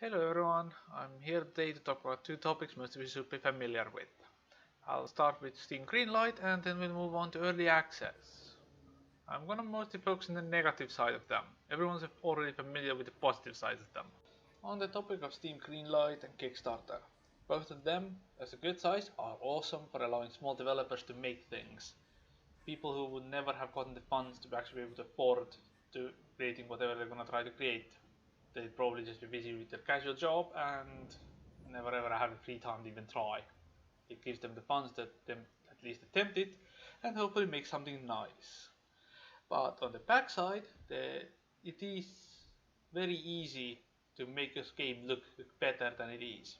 Hello everyone, I'm here today to talk about two topics most of you should be familiar with. I'll start with Steam Greenlight and then we'll move on to early access. I'm gonna mostly focus on the negative side of them. Everyone's already familiar with the positive sides of them. On the topic of Steam Greenlight and Kickstarter, both of them, as a good size, are awesome for allowing small developers to make things. People who would never have gotten the funds to actually be able to afford to creating whatever they're gonna try to create. They'd probably just be busy with their casual job and never ever have the free time to even try. It gives them the funds that them at least attempt it and hopefully make something nice. But on the backside, it is very easy to make a game look better than it is.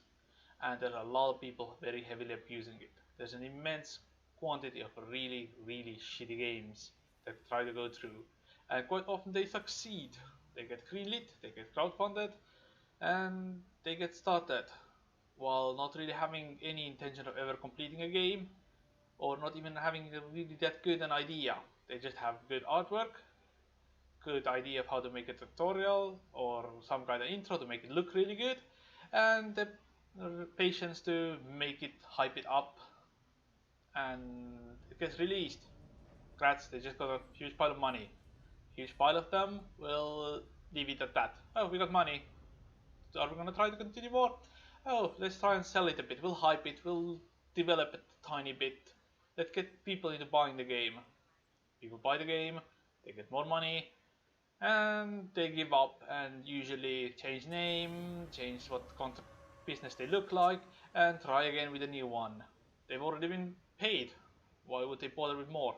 And there are a lot of people very heavily abusing it. There's an immense quantity of really shitty games that try to go through, and quite often they succeed. They get greenlit, they get crowdfunded, and they get started while not really having any intention of ever completing a game or not even having really that good an idea. They just have good artwork, good idea of how to make a tutorial or some kind of intro to make it look really good, and the patience to make it, hype it up, and it gets released. Congrats, they just got a huge pile of money. Huge pile of them, we'll leave it at that. Oh, we got money. Are we gonna try to continue more? Oh, let's try and sell it a bit. We'll hype it, we'll develop it a tiny bit. Let's get people into buying the game. People buy the game, they get more money, and they give up and usually change name, change what business they look like, and try again with a new one. They've already been paid. Why would they bother with more?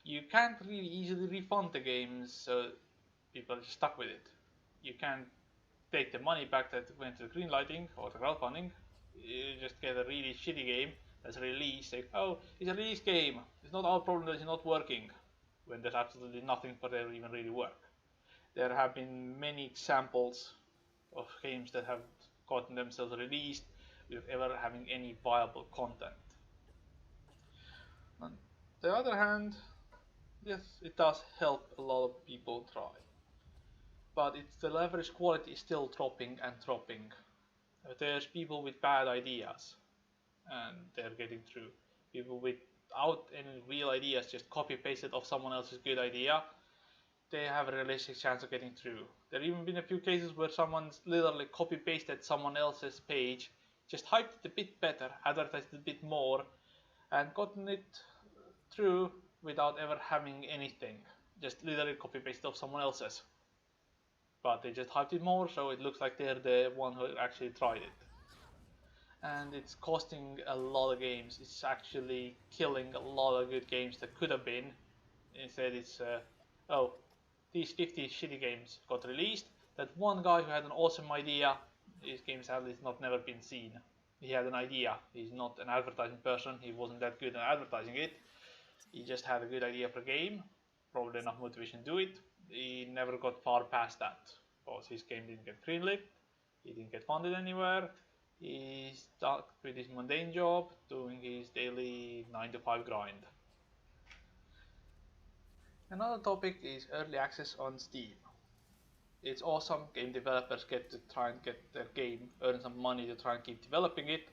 You can't really easily refund the games, so people are just stuck with it. You can't take the money back that went to the greenlighting or the crowdfunding. You just get a really shitty game that's released. Say, oh, it's a release game. It's not our problem that it's not working. When there's absolutely nothing for it to even really work. There have been many examples of games that have gotten themselves released without ever having any viable content. On the other hand, yes, it does help a lot of people try. But the average quality is still dropping and dropping. There's people with bad ideas and they're getting through. People without any real ideas just copy pasted off someone else's good idea, they have a realistic chance of getting through. There have even been a few cases where someone's literally copy pasted someone else's page, just hyped it a bit better, advertised it a bit more, and gotten it through without ever having anything. Just literally copy pasted off someone else's. But they just hyped it more so it looks like they're the one who actually tried it. And it's costing a lot of games. It's actually killing a lot of good games that could have been. Instead it's, oh, these 50 shitty games got released. That one guy who had an awesome idea, his game sadly has not never been seen. He had an idea. He's not an advertising person. He wasn't that good at advertising it. He just had a good idea for a game, probably enough motivation to do it. He never got far past that because his game didn't get greenlit. He didn't get funded anywhere. He stuck with his mundane job, doing his daily 9 to 5 grind. Another topic is early access on Steam. It's awesome, game developers get to try and get their game, earn some money to try and keep developing it,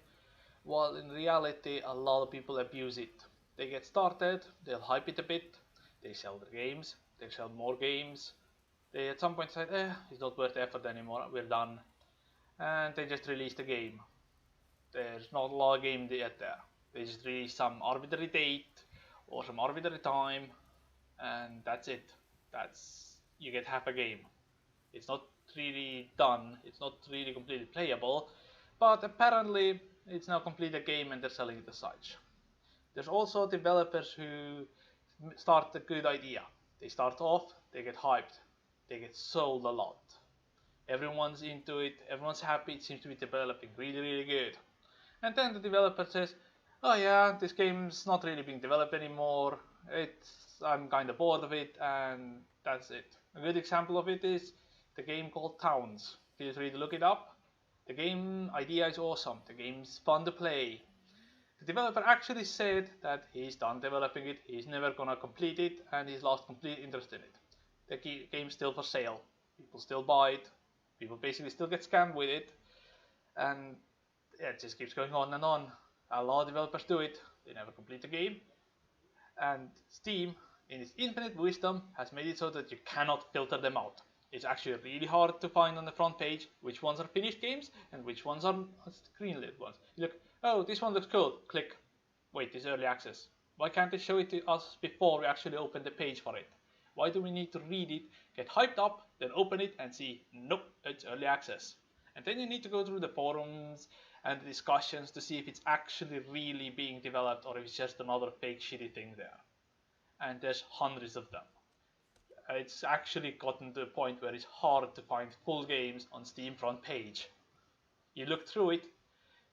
while in reality a lot of people abuse it. They get started, they'll hype it a bit, they sell their games, they sell more games, they at some point say, it's not worth the effort anymore, we're done, and they just release the game. There's not a lot of game yet there. They just release some arbitrary date or some arbitrary time, and that's it. You get half a game. It's not really done, it's not really completely playable, but apparently it's now completed a game and they're selling it as such. There's also developers who start a good idea. They start off, they get hyped, they get sold a lot. Everyone's into it, everyone's happy, it seems to be developing really good. And then the developer says, oh yeah, this game's not really being developed anymore, I'm kinda bored of it, and that's it. A good example of it is the game called Towns. Feel free to look it up. The game idea is awesome, the game's fun to play. The developer actually said that he's done developing it, he's never gonna complete it, and he's lost complete interest in it. The game's still for sale. People still buy it. People basically still get scammed with it, and yeah, it just keeps going on and on. A lot of developers do it, they never complete the game, and Steam, in its infinite wisdom, has made it so that you cannot filter them out. It's actually really hard to find on the front page which ones are finished games and which ones are greenlit ones. You look, oh, this one looks cool, click. Wait, this is early access. Why can't they show it to us before we actually open the page for it? Why do we need to read it, get hyped up, then open it and see, nope, it's early access. And then you need to go through the forums and the discussions to see if it's actually really being developed or if it's just another fake shitty thing there. And there's hundreds of them. It's actually gotten to a point where it's hard to find full games on Steam front page. You look through it,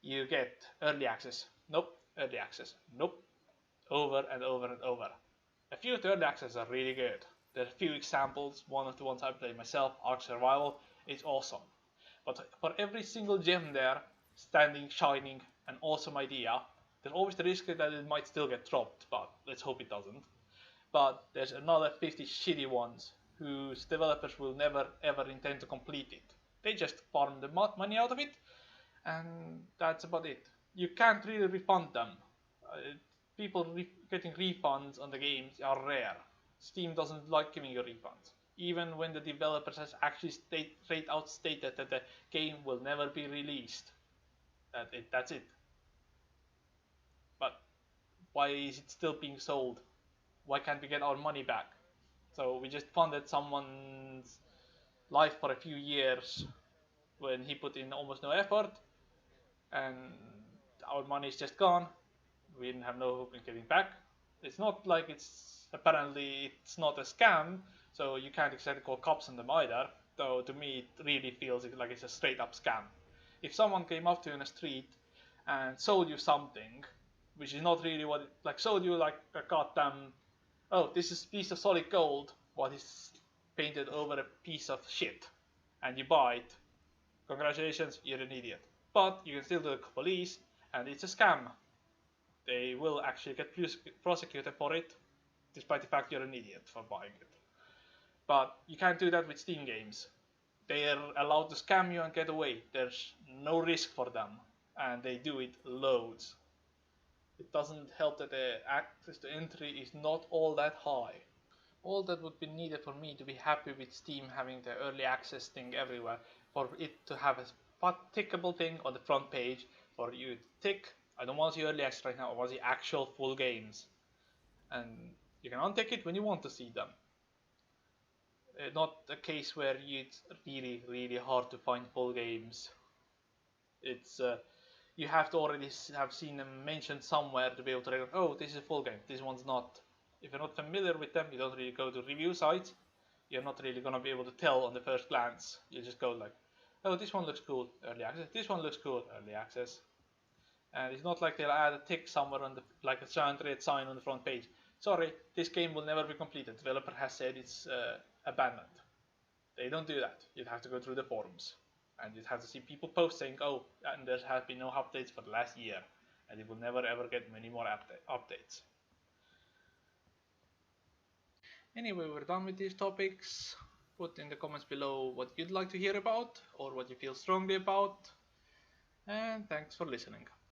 you get early access, nope, early access, nope, over and over and over. A few of the early access are really good. There are a few examples. One of the ones I played myself, Ark Survival, is awesome. But for every single gem there, standing, shining, an awesome idea, there's always the risk that it might still get dropped, but let's hope it doesn't. But there's another 50 shitty ones whose developers will never ever intend to complete it. They just farm the money out of it, and that's about it. You can't really refund them. People getting refunds on the games are rare. Steam doesn't like giving you refunds, even when the developers has actually straight out stated that the game will never be released. That's it. But why is it still being sold? Why can't we get our money back? So we just funded someone's life for a few years when he put in almost no effort, and our money is just gone. We didn't have no hope in getting back. It's not like apparently it's not a scam, so you can't exactly call cops on them either, though to me it really feels like it's a straight up scam. If someone came up to you in the street and sold you something, which is not really what it, like sold you like a goddamn, oh, this is a piece of solid gold, what is painted over a piece of shit, and you buy it, congratulations, you're an idiot. But you can still do the police, and it's a scam. They will actually get prosecuted for it, despite the fact you're an idiot for buying it. But you can't do that with Steam games. They are allowed to scam you and get away. There's no risk for them, and they do it loads. It doesn't help that the access to entry is not all that high. All that would be needed for me to be happy with Steam having the early access thing everywhere, for it to have a tickable thing on the front page, for you to tick, I don't want to see early access right now, I want to see actual full games. And you can untick it when you want to see them. Not a case where it's really hard to find full games. It's you have to already have seen them mentioned somewhere to be able to recognize, oh, this is a full game, this one's not. If you're not familiar with them, you don't really go to review sites, you're not really going to be able to tell on the first glance. You just go like, oh, this one looks cool, early access, this one looks cool, early access. And it's not like they'll add a tick somewhere on the, like a giant red sign on the front page. Sorry, this game will never be completed. The developer has said it's abandoned. They don't do that. You'd have to go through the forums. And you'd have to see people post saying, oh, and there have been no updates for the last year. And it will never ever get many more updates. Anyway, we're done with these topics. Put in the comments below what you'd like to hear about or what you feel strongly about. And thanks for listening.